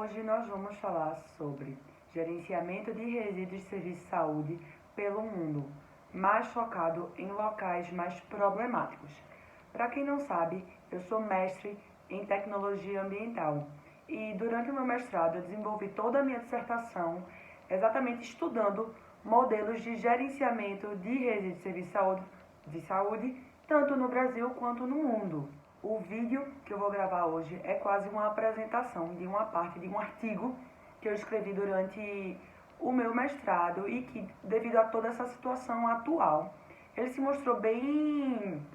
Hoje nós vamos falar sobre gerenciamento de resíduos de serviço de saúde pelo mundo, mais focado em locais mais problemáticos. Para quem não sabe, eu sou mestre em tecnologia ambiental e durante o meu mestrado eu desenvolvi toda a minha dissertação exatamente estudando modelos de gerenciamento de resíduos de serviço de saúde tanto no Brasil quanto no mundo. O vídeo que eu vou gravar hoje é quase uma apresentação de uma parte de um artigo que eu escrevi durante o meu mestrado e que, devido a toda essa situação atual, ele se mostrou bem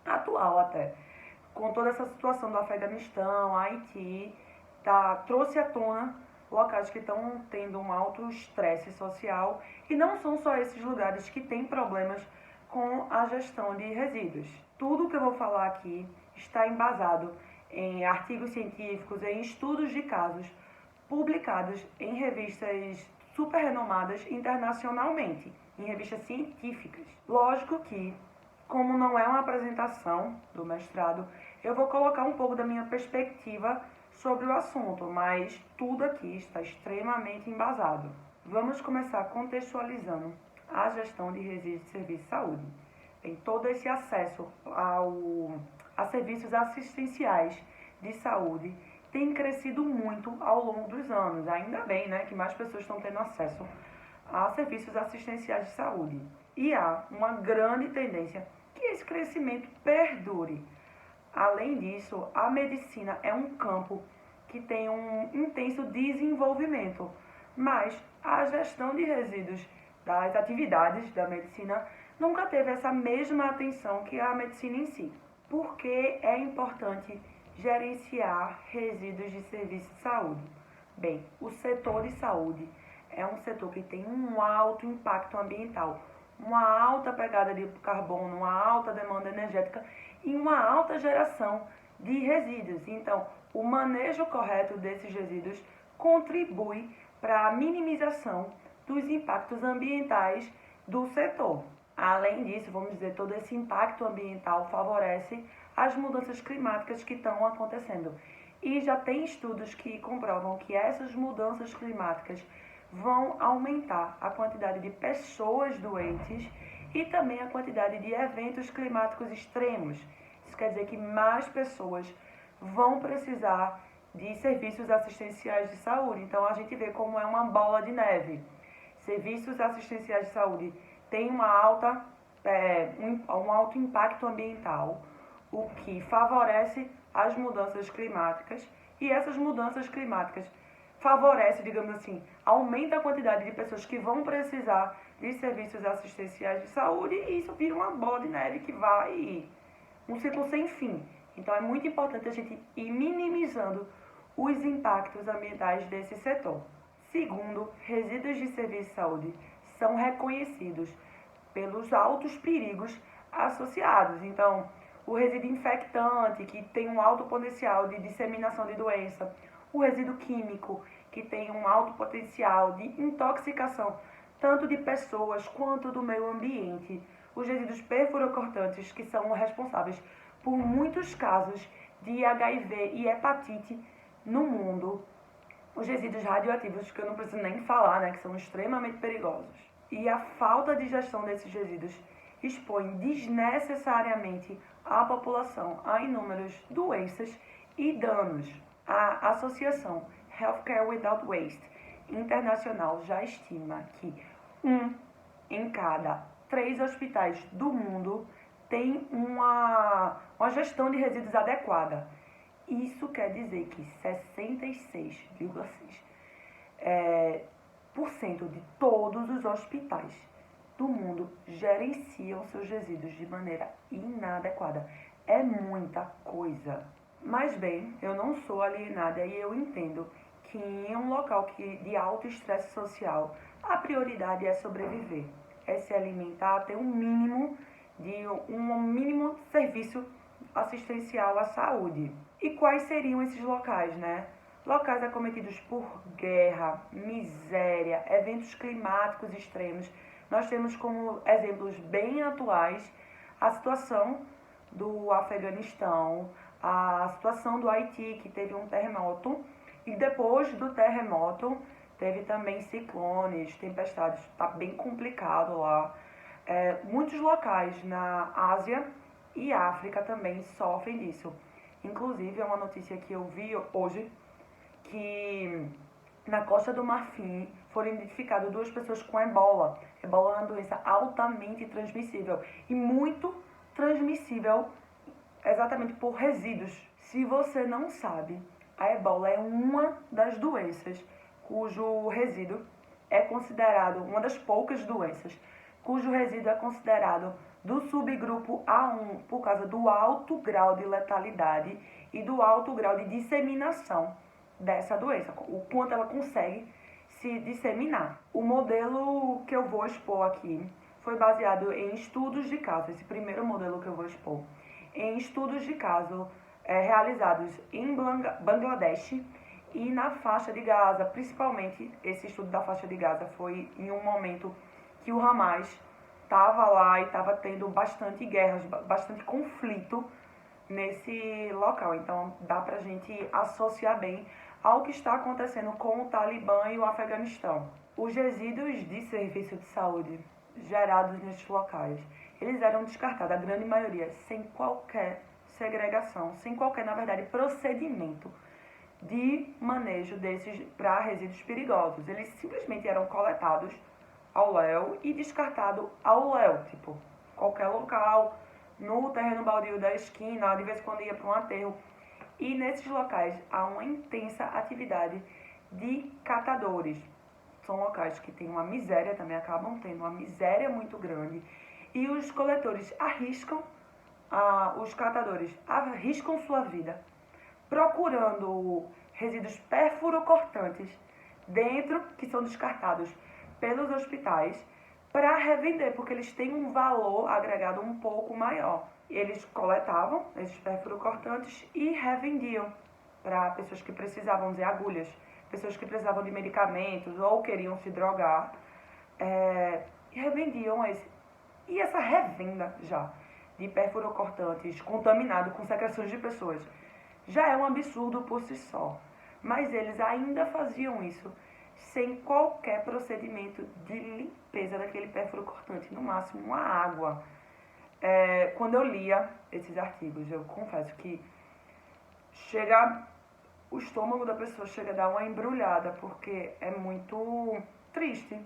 atual até, com toda essa situação do Afeganistão, Haiti, trouxe à tona locais que estão tendo um alto estresse social e não são só esses lugares que têm problemas com a gestão de resíduos. Tudo que eu vou falar aqui está embasado em artigos científicos, em estudos de casos publicados em revistas super renomadas internacionalmente, em revistas científicas. Lógico que, como não é uma apresentação do mestrado, eu vou colocar um pouco da minha perspectiva sobre o assunto, mas tudo aqui está extremamente embasado. Vamos começar contextualizando a gestão de resíduos de serviço de saúde. Tem todo esse acesso a serviços assistenciais de saúde tem crescido muito ao longo dos anos. Ainda bem, né, que mais pessoas estão tendo acesso a serviços assistenciais de saúde. E há uma grande tendência que esse crescimento perdure. Além disso, a medicina é um campo que tem um intenso desenvolvimento, mas a gestão de resíduos das atividades da medicina nunca teve essa mesma atenção que a medicina em si. Por que é importante gerenciar resíduos de serviço de saúde? Bem, o setor de saúde é um setor que tem um alto impacto ambiental, uma alta pegada de carbono, uma alta demanda energética e uma alta geração de resíduos. Então, o manejo correto desses resíduos contribui para a minimização dos impactos ambientais do setor. Além disso, vamos dizer, todo esse impacto ambiental favorece as mudanças climáticas que estão acontecendo. E já tem estudos que comprovam que essas mudanças climáticas vão aumentar a quantidade de pessoas doentes e também a quantidade de eventos climáticos extremos. Isso quer dizer que mais pessoas vão precisar de serviços assistenciais de saúde. Então, a gente vê como é uma bola de neve. Serviços assistenciais de saúde têm um alto impacto ambiental, o que favorece as mudanças climáticas, e essas mudanças climáticas favorecem, digamos assim, aumenta a quantidade de pessoas que vão precisar de serviços assistenciais de saúde, e isso vira uma bola de neve que vai um ciclo sem fim. Então é muito importante a gente ir minimizando os impactos ambientais desse setor. Segundo, resíduos de serviço de saúde são reconhecidos pelos altos perigos associados. Então, o resíduo infectante, que tem um alto potencial de disseminação de doença, o resíduo químico, que tem um alto potencial de intoxicação, tanto de pessoas quanto do meio ambiente, os resíduos perfurocortantes, que são responsáveis por muitos casos de HIV e hepatite no mundo, os resíduos radioativos, que eu não preciso nem falar, né, que são extremamente perigosos. E a falta de gestão desses resíduos expõe desnecessariamente a população a inúmeras doenças e danos. A Associação Healthcare Without Waste Internacional já estima que 1 em cada 3 hospitais do mundo tem uma gestão de resíduos adequada. Isso quer dizer que 66,6% de todos os hospitais do mundo gerenciam seus resíduos de maneira inadequada. É muita coisa. Mas bem, eu não sou alienada e eu entendo que em um local de alto estresse social, a prioridade é sobreviver, é se alimentar, ter um mínimo serviço assistencial à saúde. E quais seriam esses locais, né? Locais acometidos por guerra, miséria, eventos climáticos extremos. Nós temos como exemplos bem atuais a situação do Afeganistão, a situação do Haiti, que teve um terremoto E depois do terremoto, teve também ciclones, tempestades, tá bem complicado lá. Muitos locais na Ásia e África também sofrem disso. Inclusive, é uma notícia que eu vi hoje, que na Costa do Marfim foram identificadas 2 pessoas com ebola. Ebola é uma doença altamente transmissível e muito transmissível exatamente por resíduos. Se você não sabe, a ebola é uma das doenças cujo resíduo é considerado, uma das poucas doenças, cujo resíduo é considerado do subgrupo A1 por causa do alto grau de letalidade e do alto grau de disseminação dessa doença, o quanto ela consegue se disseminar. O modelo que eu vou expor aqui foi baseado em estudos de caso, esse primeiro modelo que eu vou expor, em estudos de caso realizados em Bangladesh e na faixa de Gaza. Principalmente, esse estudo da faixa de Gaza foi em um momento que o Hamas estava lá e estava tendo bastante guerras, bastante conflito nesse local. Então, dá pra gente associar bem ao que está acontecendo com o Talibã e o Afeganistão. Os resíduos de serviço de saúde gerados nesses locais, eles eram descartados, a grande maioria, sem qualquer segregação, sem qualquer, na verdade, procedimento de manejo desses para resíduos perigosos. Eles simplesmente eram coletados ao léu e descartados ao léu, tipo, qualquer local, no terreno baldio da esquina, de vez em quando ia para um aterro. E nesses locais há uma intensa atividade de catadores. São locais que têm uma miséria, também acabam tendo uma miséria muito grande. E os coletores arriscam, os catadores arriscam sua vida procurando resíduos perfurocortantes dentro, que são descartados pelos hospitais, para revender, porque eles têm um valor agregado um pouco maior. Eles coletavam esses perfurocortantes e revendiam para pessoas que precisavam de agulhas, pessoas que precisavam de medicamentos ou queriam se drogar, e revendiam esse. E essa revenda já de perfurocortantes contaminado com secreções de pessoas já é um absurdo por si só. Mas eles ainda faziam isso sem qualquer procedimento de limpeza daquele perfurocortante, no máximo uma água. Quando eu lia esses artigos, eu confesso que o estômago da pessoa chega a dar uma embrulhada, porque é muito triste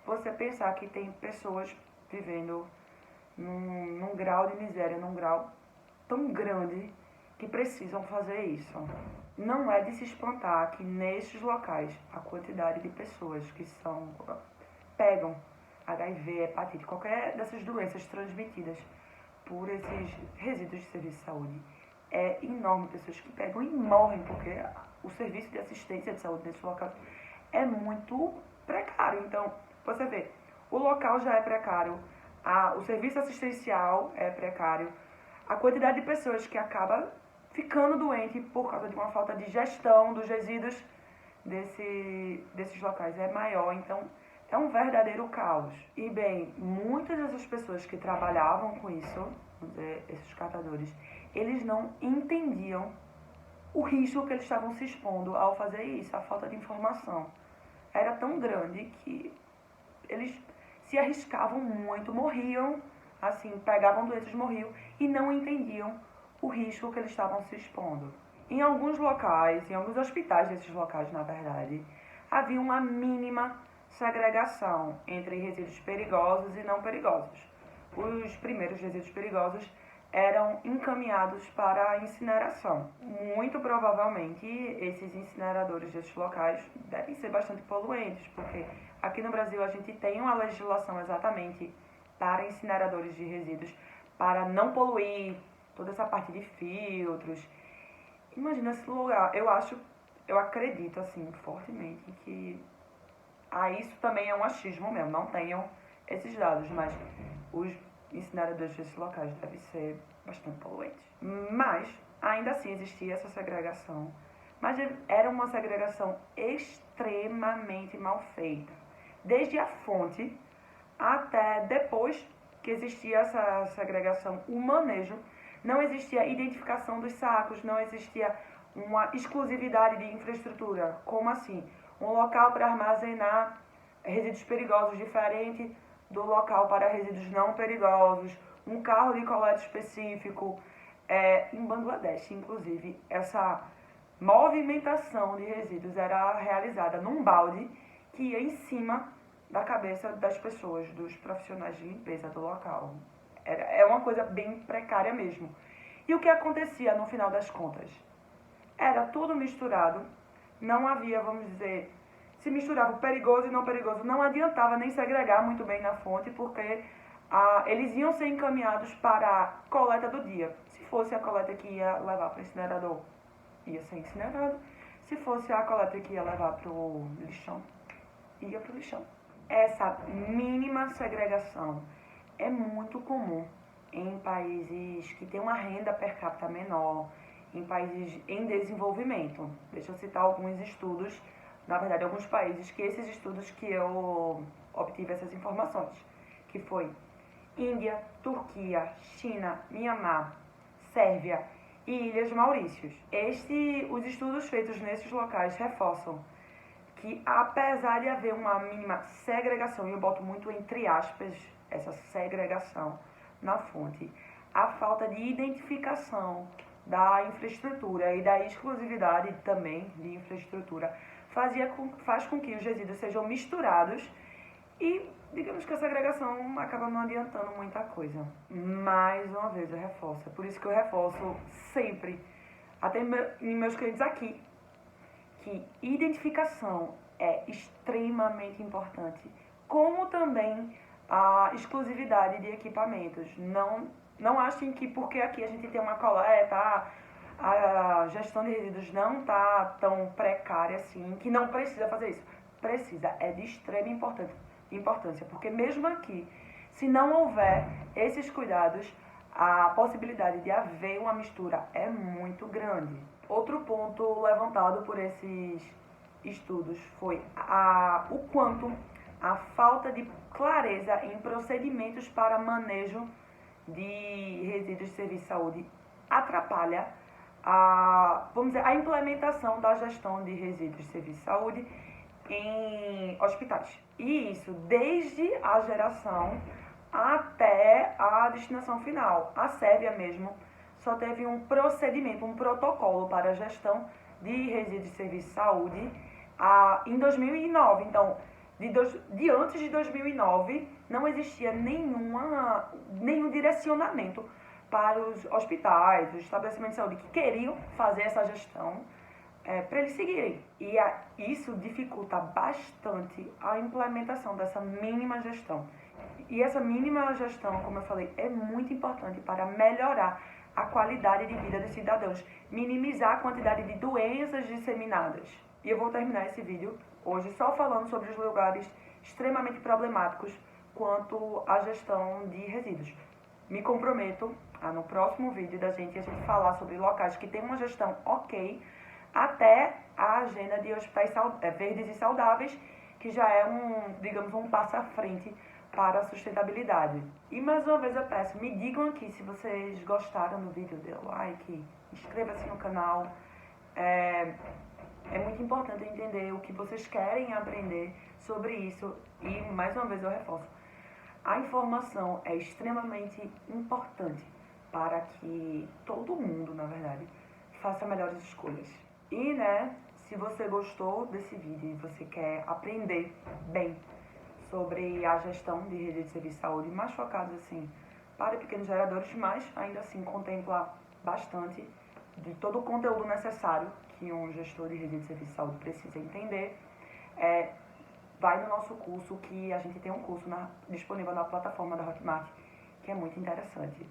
você pensar que tem pessoas vivendo num grau de miséria, num grau tão grande, que precisam fazer isso. Não é de se espantar que nesses locais a quantidade de pessoas que pegam HIV, hepatite, qualquer dessas doenças transmitidas por esses resíduos de serviço de saúde é enorme. Pessoas que pegam e morrem porque o serviço de assistência de saúde nesses locais é muito precário. Então, você vê, o local já é precário, o serviço assistencial é precário, a quantidade de pessoas que acaba ficando doente por causa de uma falta de gestão dos resíduos desses locais é maior. Então, é um verdadeiro caos. E, bem, muitas dessas pessoas que trabalhavam com isso, esses catadores, eles não entendiam o risco que eles estavam se expondo ao fazer isso. A falta de informação era tão grande que eles se arriscavam muito, morriam, assim, pegavam doenças, morriam e não entendiam o risco que eles estavam se expondo. Em alguns locais, em alguns hospitais desses locais, na verdade, havia uma mínima segregação entre resíduos perigosos e não perigosos. Os primeiros resíduos perigosos eram encaminhados para a incineração. Muito provavelmente, esses incineradores desses locais devem ser bastante poluentes, porque aqui no Brasil a gente tem uma legislação exatamente para incineradores de resíduos, para não poluir toda essa parte de filtros. Imagina esse lugar. Eu acredito, assim, fortemente que isso também é um achismo mesmo, não tenham esses dados, mas os incineradores desses locais devem ser bastante poluentes. Mas, ainda assim, existia essa segregação, mas era uma segregação extremamente mal feita. Desde a fonte até depois que existia essa segregação, o manejo, não existia identificação dos sacos, não existia uma exclusividade de infraestrutura. Como assim? Um local para armazenar resíduos perigosos diferente do local para resíduos não perigosos, um carro de coleta específico. Em Bangladesh, inclusive, essa movimentação de resíduos era realizada num balde que ia em cima da cabeça das pessoas, dos profissionais de limpeza do local. É uma coisa bem precária mesmo. E o que acontecia no final das contas? Era tudo misturado, não havia, vamos dizer, se misturava o perigoso e não perigoso, não adiantava nem segregar muito bem na fonte, porque eles iam ser encaminhados para a coleta do dia. Se fosse a coleta que ia levar para o incinerador, ia ser incinerado. Se fosse a coleta que ia levar para o lixão, ia para o lixão. Essa mínima segregação é muito comum em países que têm uma renda per capita menor, em países em desenvolvimento. Deixa eu citar alguns estudos, na verdade, alguns países que esses estudos que eu obtive essas informações, que foi Índia, Turquia, China, Mianmar, Sérvia e Ilhas Maurícios. Os estudos feitos nesses locais reforçam que, apesar de haver uma mínima segregação, e eu boto muito entre aspas essa segregação na fonte, a falta de identificação da infraestrutura e da exclusividade também de infraestrutura faz com que os resíduos sejam misturados e, digamos que a segregação acaba não adiantando muita coisa. Mais uma vez eu reforço, é por isso que eu reforço sempre, até em meus clientes aqui, que identificação é extremamente importante, como também a exclusividade de equipamentos. Não achem que porque aqui a gente tem uma coleta, a gestão de resíduos não está tão precária assim, que não precisa fazer isso. Precisa, é de extrema importância, porque mesmo aqui, se não houver esses cuidados, a possibilidade de haver uma mistura é muito grande. Outro ponto levantado por esses estudos foi o quanto a falta de clareza em procedimentos para manejo de resíduos de serviço de saúde atrapalha a implementação da gestão de resíduos de serviço de saúde em hospitais. E isso desde a geração até a destinação final. A Sérvia mesmo só teve um procedimento, um protocolo para a gestão de resíduos de serviço de saúde em 2009. Então, de antes de 2009, não existia nenhum direcionamento para os hospitais, os estabelecimentos de saúde que queriam fazer essa gestão para eles seguirem. E isso dificulta bastante a implementação dessa mínima gestão. E essa mínima gestão, como eu falei, é muito importante para melhorar a qualidade de vida dos cidadãos, minimizar a quantidade de doenças disseminadas. E eu vou terminar esse vídeo hoje só falando sobre os lugares extremamente problemáticos quanto à gestão de resíduos. Me comprometo no próximo vídeo a gente falar sobre locais que têm uma gestão ok, até a agenda de hospitais verdes e saudáveis, que já é digamos, um passo à frente para a sustentabilidade. E mais uma vez eu peço, me digam aqui se vocês gostaram do vídeo, dê like, inscreva-se no canal. É muito importante entender o que vocês querem aprender sobre isso. E mais uma vez eu reforço, a informação é extremamente importante para que todo mundo, na verdade, faça melhores escolhas. E, se você gostou desse vídeo e você quer aprender bem sobre a gestão de rede de serviço de saúde, mais focados assim para pequenos geradores, mas ainda assim contempla bastante de todo o conteúdo necessário que um gestor de rede de serviço de saúde precisa entender, vai no nosso curso, que a gente tem um curso disponível na plataforma da Hotmart, que é muito interessante.